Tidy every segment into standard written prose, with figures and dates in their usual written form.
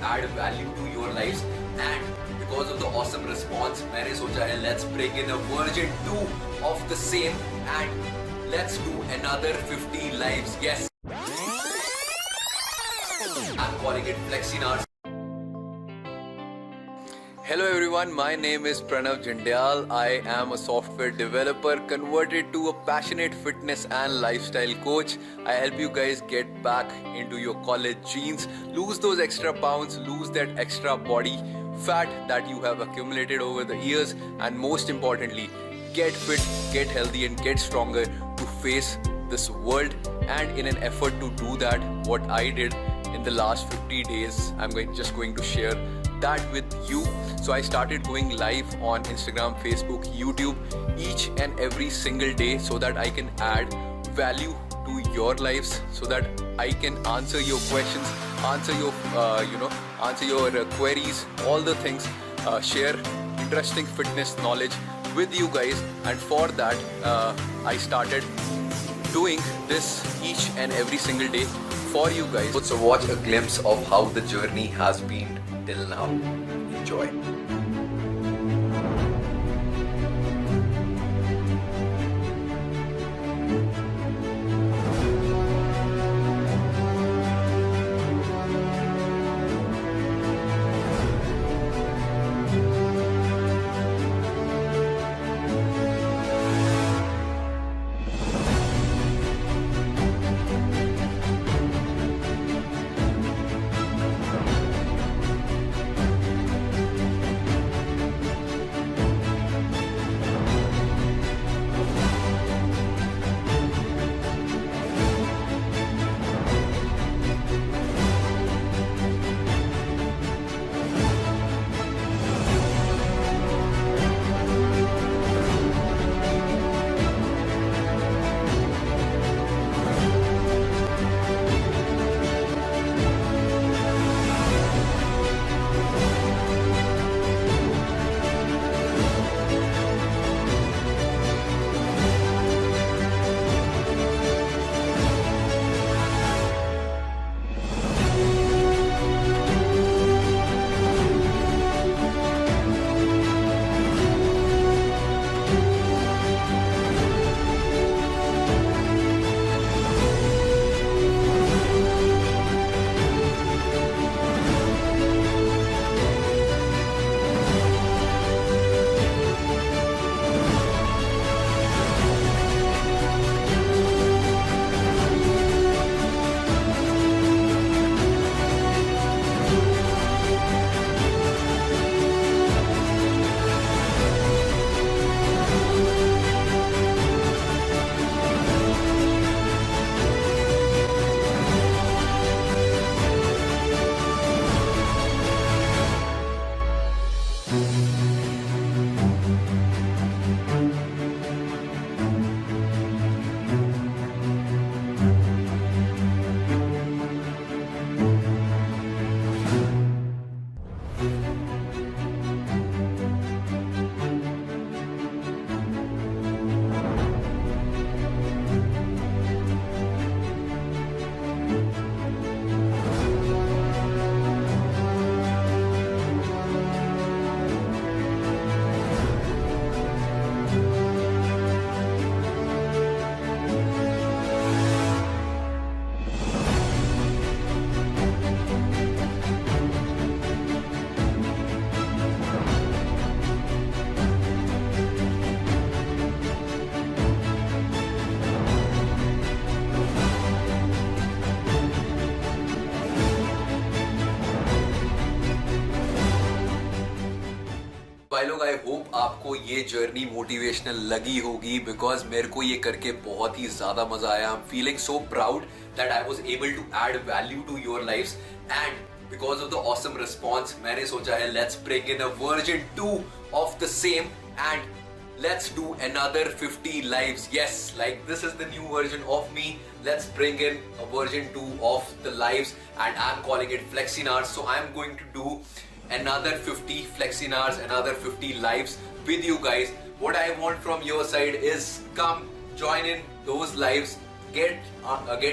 add value to your lives, and because of the awesome response, मैंने सोचा है let's bring in a version 2 of the same and let's do another 50 lives. Yes, I'm calling it FlexiNars. Hello everyone, my name is Pranav Jindyal. I am a software developer converted to a passionate fitness and lifestyle coach. I help you guys get back into your college jeans, lose those extra pounds, lose that extra body fat that you have accumulated over the years, and most importantly, get fit, get healthy and get stronger to face this world. And in an effort to do that, what I did in the last 50 days, I'm just going to share that with you. So I started going live on Instagram, Facebook, YouTube each and every single day so that I can add value to your lives, so that I can answer your questions, answer your queries, all the things, share interesting fitness knowledge with you guys. And for that I started doing this each and every single day for you guys. So watch a glimpse of how the journey has been till now. Enjoy. भाई लोग, I hope आपको ये journey motivational लगी होगी, because मेरे को ये करके बहुत ही ज्यादा मजा आया. I am feeling so proud that I was able to add value to your lives, and because of the awesome response मैंने सोचा है let's bring in a version 2 of the same and let's do another 50 lives. Yes, like this is the new version of me. Let's bring in a version 2 of the lives, and I'm calling it FlexiNars. So I'm going to do another 50 FlexiNars, another 50 lives with you guys. What I want from your side is come join in those lives, get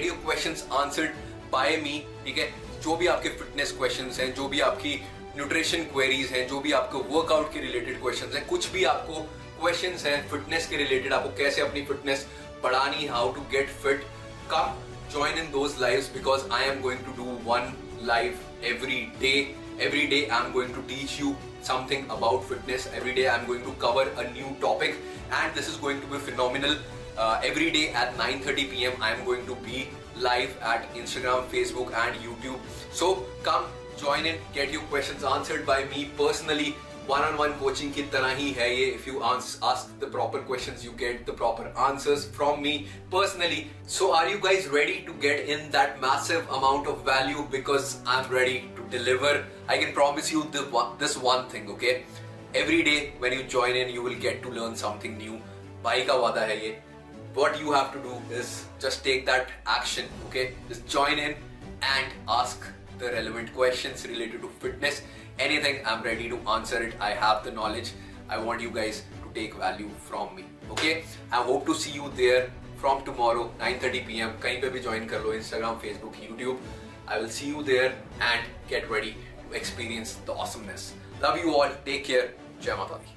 your questions answered by me. Okay, जो भी आपके fitness questions हैं, जो भी आपकी nutrition queries हैं, जो भी आपको वर्कआउट के रिलेटेड क्वेश्चंस हैं, कुछ भी आपको क्वेश्चंस हैं फिटनेस के रिलेटेड, आपको कैसे अपनी फिटनेस बढ़ानी, how to get fit, come join in those lives because I am going to do one live every day. Every day I'm going to teach you something about fitness. Every day I'm going to cover a new topic and this is going to be phenomenal. Every day at 9:30 p.m. I am going to be live at Instagram, Facebook and YouTube. So come join in, get your questions answered by me personally. One-on-one coaching की तरह ही है ये. If you ask the proper questions, you get the proper answers from me personally. So are you guys ready to get in that massive amount of value? Because I'm ready to deliver. I can promise you this one thing, okay? Every day when you join in, you will get to learn something new. भाई का वादा है ये. What you have to do is just take that action, okay? Just join in and ask the relevant questions related to fitness. Anything, I'm ready to answer it. I have the knowledge. I want you guys to take value from me. Okay? I hope to see you there from tomorrow 9:30 p.m. कहीं पे भी join कर लो, Instagram, Facebook, YouTube. I will see you there and get ready to experience the awesomeness. Love you all. Take care. Jai Mata Di.